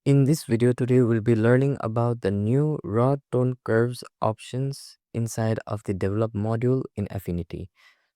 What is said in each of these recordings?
In this video today, we'll be learning about the new raw tone curves options inside of the develop module in Affinity.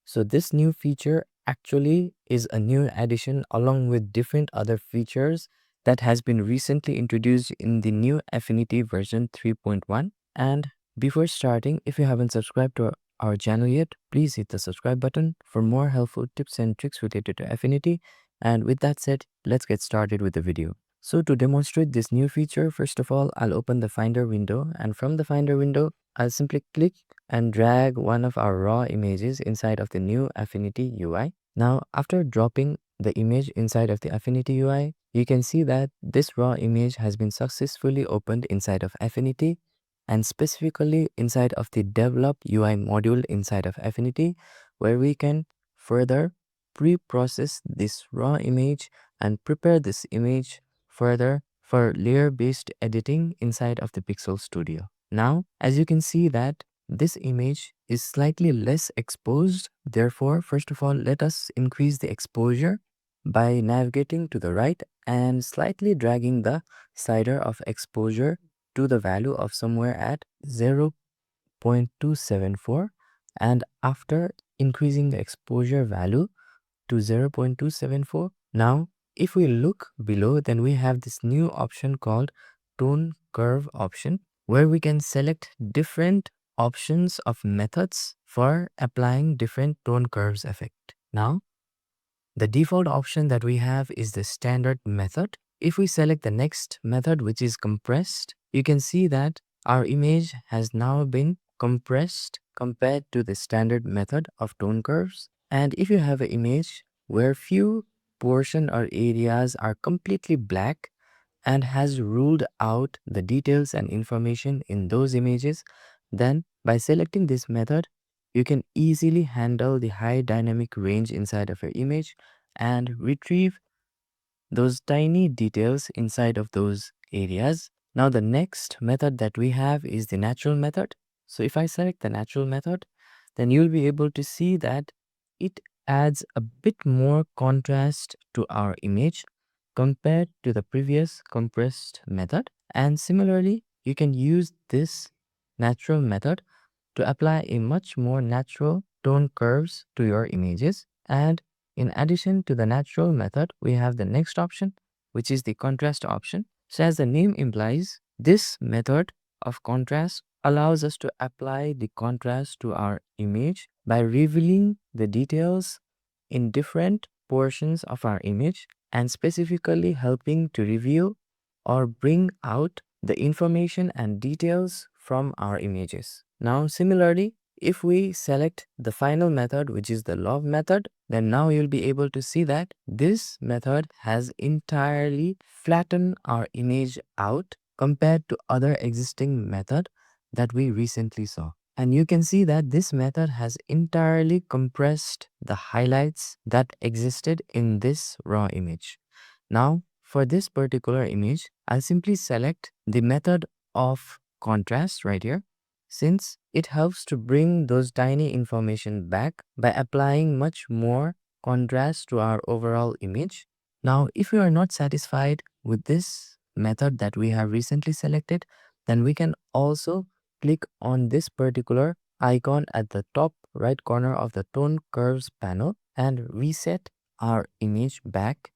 So this new feature actually is a new addition along with different other features that has been recently introduced in the new Affinity version 3.1. And before starting, if you haven't subscribed to our channel yet, please hit the subscribe button for more helpful tips and tricks related to Affinity. And with that said, let's get started with the video. So to demonstrate this new feature, first of all, I'll open the Finder window, and from the Finder window, I'll simply click and drag one of our raw images inside of the new Affinity UI. Now, after dropping the image inside of the Affinity UI, you can see that this raw image has been successfully opened inside of Affinity, and specifically inside of the develop UI module inside of Affinity, where we can further pre-process this raw image and prepare this image further for layer-based editing inside of the Pixel Studio. Now, as you can see that this image is slightly less exposed. Therefore, first of all, let us increase the exposure by navigating to the right and slightly dragging the slider of exposure to the value of somewhere at 0.274. And after increasing the exposure value to 0.274, now if we look below, then we have this new option called tone curve option, where we can select different options of methods for applying different tone curves effect. Now, the default option that we have is the standard method. If we select the next method, which is compressed, you can see that our image has now been compressed compared to the standard method of tone curves. And if you have an image where few portion or areas are completely black and has ruled out the details and information in those images, then by selecting this method, you can easily handle the high dynamic range inside of your image and retrieve those tiny details inside of those areas. Now the next method that we have is the natural method. So if I select the natural method, then you'll be able to see that it adds a bit more contrast to our image compared to the previous compressed method. And similarly, you can use this natural method to apply a much more natural tone curves to your images. And in addition to the natural method, we have the next option, which is the contrast option. So as the name implies, this method of contrast allows us to apply the contrast to our image by revealing the details in different portions of our image and specifically helping to reveal or bring out the information and details from our images. Now, similarly, if we select the final method, which is the love method, then now you'll be able to see that this method has entirely flattened our image out compared to other existing method that we recently saw. And you can see that this method has entirely compressed the highlights that existed in this raw image. Now, for this particular image, I'll simply select the method of contrast right here, since it helps to bring those tiny information back by applying much more contrast to our overall image. Now, if we are not satisfied with this method that we have recently selected, then we can also click on this particular icon at the top right corner of the tone curves panel and reset our image back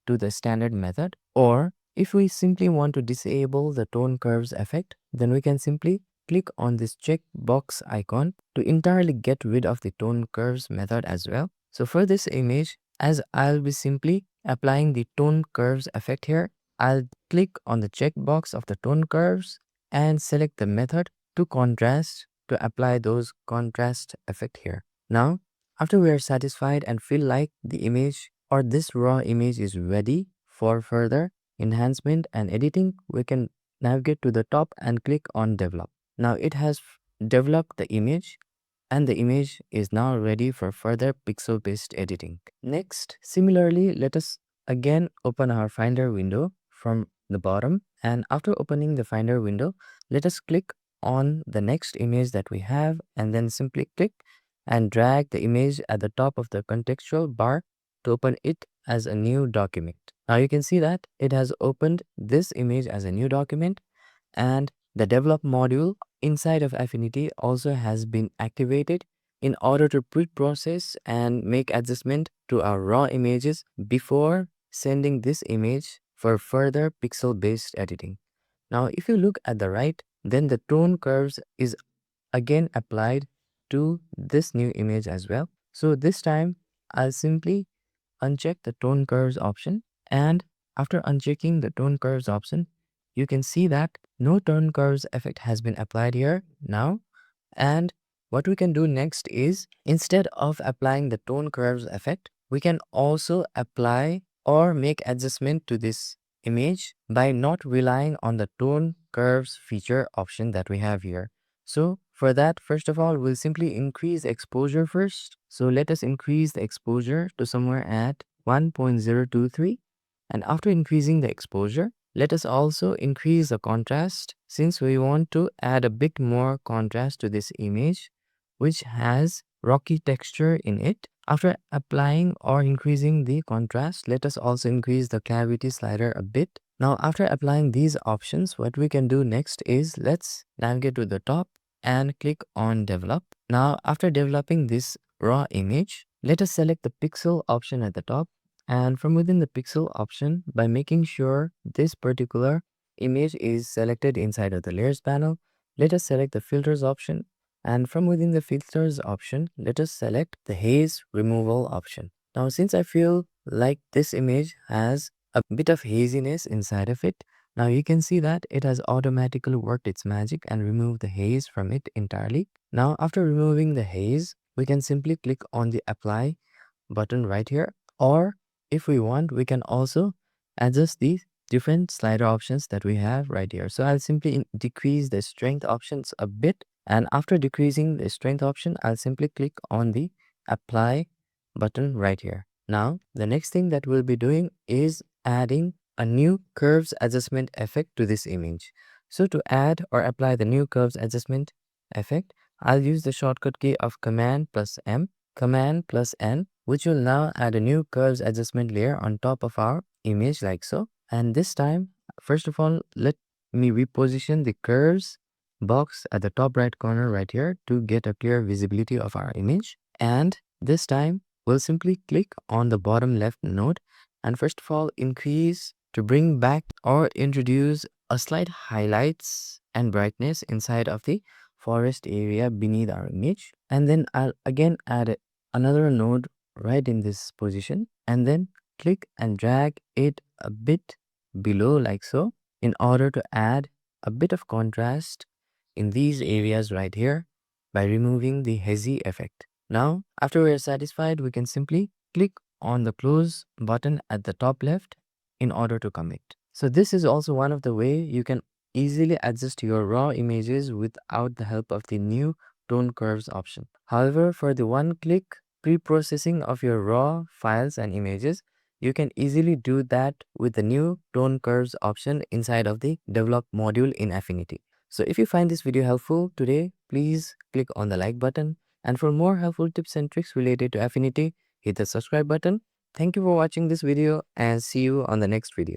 to the standard method. Or if we simply want to disable the tone curves effect, then we can simply click on this checkbox icon to entirely get rid of the tone curves method as well. So for this image, as I'll be simply applying the tone curves effect here, I'll click on the checkbox of the tone curves and select the method to contrast to apply those contrast effect here. Now, after we are satisfied and feel like the image or this raw image is ready for further enhancement and editing, we can navigate to the top and click on develop. Now it has developed the image and the image is now ready for further pixel based editing. Next, similarly, let us again open our Finder window from the bottom, and after opening the Finder window, let us click on the next image that we have and then simply click and drag the image at the top of the contextual bar to open it as a new document. Now you can see that it has opened this image as a new document, and the develop module inside of Affinity also has been activated in order to pre-process and make adjustment to our raw images before sending this image for further pixel-based editing. Now, if you look at the right, then the tone curves is again applied to this new image as well. So this time, I'll simply uncheck the tone curves option, and after unchecking the tone curves option, you can see that no tone curves effect has been applied here now. And what we can do next is, instead of applying the tone curves effect, we can also apply or make adjustment to this image by not relying on the tone curves feature option that we have here. So for that, first of all, we'll simply increase exposure first. So let us increase the exposure to somewhere at 1.023. And after increasing the exposure, let us also increase the contrast, since we want to add a bit more contrast to this image, which has rocky texture in it. After applying or increasing the contrast, let us also increase the clarity slider a bit. Now, after applying these options, what we can do next is, let's navigate to the top and click on develop. Now, after developing this raw image, let us select the pixel option at the top, and from within the pixel option, by making sure this particular image is selected inside of the layers panel, let us select the filters option, and from within the filters option, let us select the haze removal option. Now, since I feel like this image has a bit of haziness inside of it, now you can see that it has automatically worked its magic and removed the haze from it entirely. Now, after removing the haze, we can simply click on the apply button right here, or if we want, we can also adjust the different slider options that we have right here. So I'll simply decrease the strength options a bit, and after decreasing the strength option, I'll simply click on the apply button right here. Now the next thing that we'll be doing is adding a new curves adjustment effect to this image. So to add or apply the new curves adjustment effect, I'll use the shortcut key of Command plus M, Command plus N, which will now add a new curves adjustment layer on top of our image like so. And this time, first of all, let me reposition the curves box at the top right corner right here to get a clear visibility of our image. And this time, we'll simply click on the bottom left node and first of all, increase to bring back or introduce a slight highlights and brightness inside of the forest area beneath our image. And then I'll again add another node right in this position, and then click and drag it a bit below like so, in order to add a bit of contrast in these areas right here by removing the hazy effect. Now, after we are satisfied, we can simply click on the close button at the top left in order to commit. So this is also one of the way you can easily adjust your raw images without the help of the new tone curves option. However, for the one-click pre-processing of your raw files and images, you can easily do that with the new tone curves option inside of the develop module in Affinity. So if you find this video helpful today, please click on the like button, and for more helpful tips and tricks related to Affinity, hit the subscribe button. Thank you for watching this video, and see you on the next video.